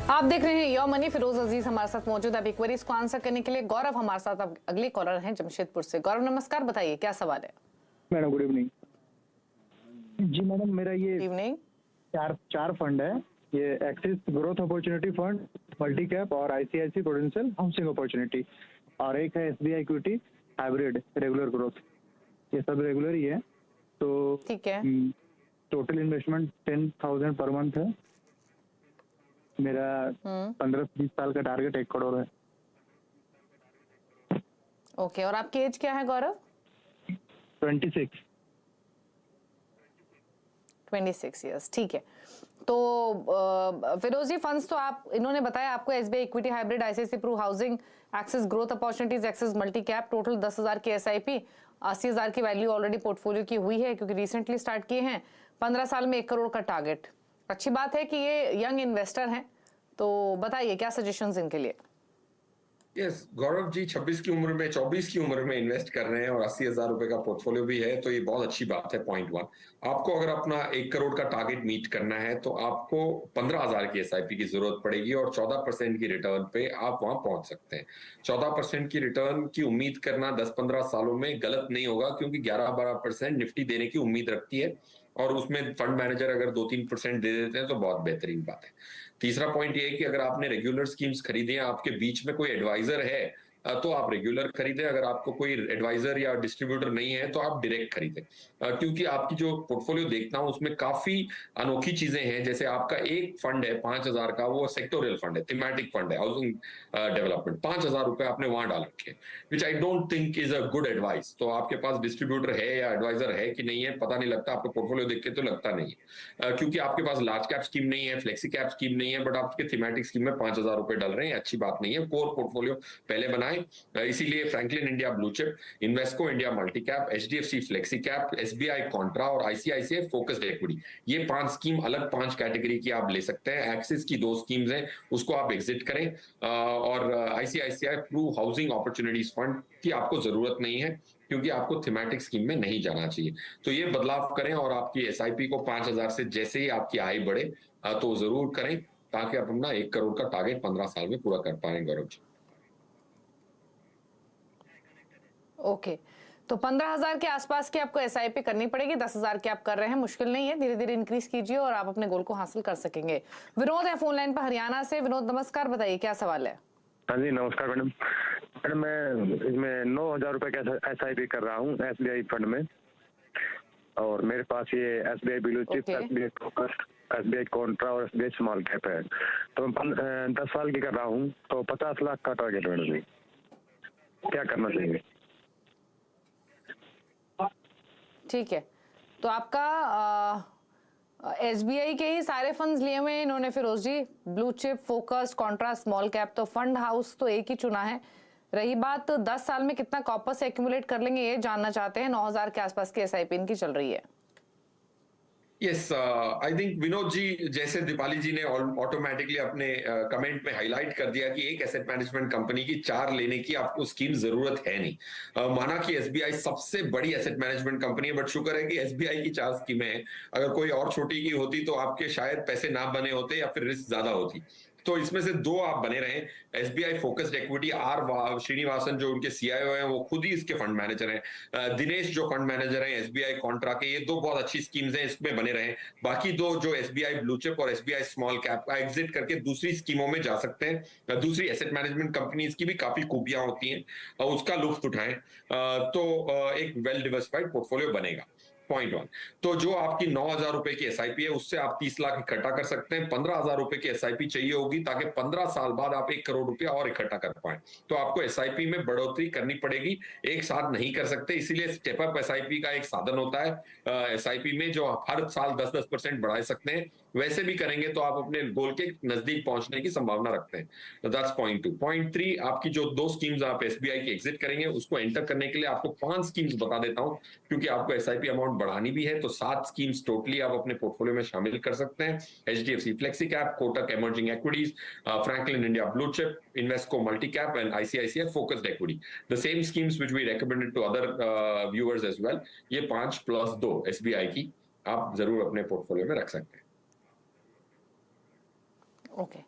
आप देख रहे हैं योर मनी। फिरोज अजीज हमारे साथ मौजूद है। क्वेरीज को आंसर करने के लिए गौरव हमारे साथ अब अगले कॉलर हैं जमशेदपुर से। गौरव नमस्कार, बताइए क्या सवाल है। Madam good evening. जी मैडम, मेरा ये इवनिंग। चार फंड है। ये Axis growth opportunity fund, multi cap और आईसीआईसी प्रूडेंशियल हाउसिंग अपॉर्चुनिटी, और एक है SBI equity hybrid regular growth. ये सब रेगुलर ही है। तो ठीक है। टोटल इन्वेस्टमेंट 10,000 पर मंथ है। मेरा 15-20 साल का टारगेट 1 करोड़ है। ओके, और आपकी एज क्या है गौरव? 26 इयर्स। ठीक है। तो फिरोज जी, फंड्स तो आप इन्होंने बताया आपको SBI equity hybrid, ICICI pru housing, Axis growth opportunities, Axis multi cap, total 10,000 की एसआईपी, 80,000 की वैल्यू ऑलरेडी पोर्टफोलियो की हुई है क्योंकि रिसेंटली स्टार्ट किए हैं। 15 साल में 1 करोड़ का टारगेट। अच्छी बात है कि ये यंग इन्वेस्टर हैं, तो बताइए क्या सजेशंस इनके लिए। यस गौरव जी, 24 की उम्र में इन्वेस्ट कर रहे हैं और 80,000 रुपए का पोर्टफोलियो भी है, तो ये बहुत अच्छी बात है। पॉइंट 1, आपको अगर अपना 1 करोड़ का टारगेट मीट करना है तो आपको 15,000 की एसआईपी की जरूरत पड़ेगी और 14% की रिटर्न पे आप वहां पहुंच सकते हैं। 14% की रिटर्न की उम्मीद करना 10-15 सालों में गलत नहीं होगा, क्योंकि 11-12% निफ्टी देने की उम्मीद रखती है, और उसमें फंड मैनेजर अगर 2-3% दे देते हैं तो बहुत बेहतरीन बात है। तीसरा पॉइंट ये है कि अगर आपने रेगुलर स्कीम्स खरीदी हैं, आपके बीच में कोई एडवाइजर है तो आप रेगुलर खरीदें। अगर आपको कोई एडवाइजर या डिस्ट्रीब्यूटर नहीं है तो आप डायरेक्ट खरीदें, क्योंकि आपकी जो पोर्टफोलियो देखता हूं उसमें काफी अनोखी चीजें हैं। जैसे आपका एक फंड है 5,000 का, वो सेक्टोरियल फंड है, थीमेटिक फंड है, हाउसिंग डेवलपमेंट। 5,000 रुपए आपने वहां डाल रखे हैं, which I don't think is a good advice. तो आपके पास डिस्ट्रीब्यूटर है या एडवाइजर है कि नहीं है पता नहीं लगता, आपका पोर्टफोलियो देख के तो लगता नहीं है, क्योंकि आपके पास लार्ज कैप स्कीम नहीं है, फ्लेक्सी कैप स्कीम नहीं है, बट आपके थीमेटिक स्कीम में 5,000 रुपए डाल रहे हैं। अच्छी बात नहीं है। कोर पोर्टफोलियो पहले बनाएं। इसीलिए Franklin India blue chip, Invesco India multi cap, HDFC flexi cap, SBI Contra और आईसीआईसीआई फोकस्ड इक्विटी, ये 5 स्कीम अलग 5 कैटेगरी की आप ले सकते हैं। एक्सिस की 2 स्कीम्स हैं, उसको आप एग्जिट करें, और ICICI pru housing opportunities fund की आपको जरूरत नहीं है, क्योंकि आपको थीमेटिक स्कीम में नहीं जाना चाहिए। तो ये बदलाव करें और आपकी एसआईपी को 5,000 से जैसे ही आपकी आय बढ़े तो जरूर करें, ताकि आप अपना 1 करोड़ का टारगेट 15 साल में पूरा कर पाए। गौरव जी, ओके, तो 15,000 के आसपास की आपको एसआईपी करनी पड़ेगी। 10,000 के आप कर रहे हैं, मुश्किल नहीं है, धीरे धीरे इंक्रीज कीजिए और आप अपने गोल को हासिल कर सकेंगे। विनोद है फोन लाइन पर हरियाणा से। विनोद नमस्कार, बताइए क्या सवाल है। हाँ जी नमस्कार मैडम। मैडम मैं इसमें 9,000 रुपए का एसआईपी कर रहा हूँ एसबीआई फंड में, और मेरे पास ये SBI blue chip, SBI focused, SBI Contra और एसबीआई स्मॉल कैप है। तो मैं 10 साल की कर रहा हूँ, तो 50 लाख का टारगेट मैडम जी, क्या करना चाहिए? ठीक है, तो आपका एसबीआई के ही सारे फंड्स लिए हुए हैं इन्होंने Firoz ji, blue chip, focused, contra, small cap, तो फंड हाउस तो एक ही चुना है। रही बात 10 साल में कितना कॉर्पस एक्यूमुलेट कर लेंगे, ये जानना चाहते हैं। 9,000 के आसपास की एसआईपी इनकी चल रही है। Yes, I think Vinod ji, जैसे दीपाली जी ने ऑटोमेटिकली अपने कमेंट में हाईलाइट कर दिया कि एक एसेट मैनेजमेंट कंपनी की 4 लेने की आपको स्कीम जरूरत है नहीं। माना कि एसबीआई सबसे बड़ी एसेट मैनेजमेंट कंपनी है, बट शुक्र है कि एसबीआई की 4 स्कीमें हैं। अगर कोई और छोटी की होती तो आपके शायद पैसे ना बने होते या फिर रिस्क ज्यादा होती। तो इसमें से 2 आप बने रहे। SBI focused equity, R Srinivasan जो उनके सीआईओ हैं, वो खुद ही इसके फंड मैनेजर हैं। दिनेश जो फंड मैनेजर हैं एसबीआई कॉन्ट्रा के, ये 2 बहुत अच्छी स्कीम्स हैं, इसमें बने रहे। बाकी 2 जो एसबीआई ब्लू चिप और एसबीआई स्मॉल कैप का एग्जिट करके दूसरी स्कीमों में जा सकते हैं। दूसरी एसेट मैनेजमेंट कंपनीज की भी काफी खूबियां होती हैं, उसका लुत्फ उठाएं, तो एक वेल डिवर्सिफाइड पोर्टफोलियो बनेगा। पॉइंट 1, तो जो आपकी 9,000 रुपए की एसआईपी है, उससे आप 30 लाख इकट्ठा कर सकते हैं। 15,000 रुपए की एसआईपी चाहिए होगी ताकि 15 साल बाद आप 1 करोड़ रुपया और इकट्ठा कर पाए। तो आपको एसआईपी में बढ़ोतरी करनी पड़ेगी, एक साथ नहीं कर सकते। इसीलिए स्टेप अप एसआईपी का एक साधन होता है एसआईपी में, जो आप हर साल 10-10% बढ़ा सकते हैं। वैसे भी करेंगे तो आप अपने गोल के नजदीक पहुंचने की संभावना रखते हैं। That's point 2। पॉइंट 3, आपकी जो 2 स्कीम्स आप एसबीआई की एग्जिट करेंगे, उसको एंटर करने के लिए आपको 5 स्कीम्स बता देता हूं, क्योंकि आपको एसआईपी अमाउंट बढ़ानी भी है। तो 7 स्कीम्स टोटली आप अपने पोर्टफोलियो में शामिल कर सकते हैं। HDFC flexi cap, Kotak emerging equities, Franklin India blue chip, Invesco multi cap and ICICI focused equity, the same schemes which we recommended to other viewers as well. ये 5 प्लस 2 एसबीआई की आप जरूर अपने पोर्टफोलियो में रख सकते हैं। ओके,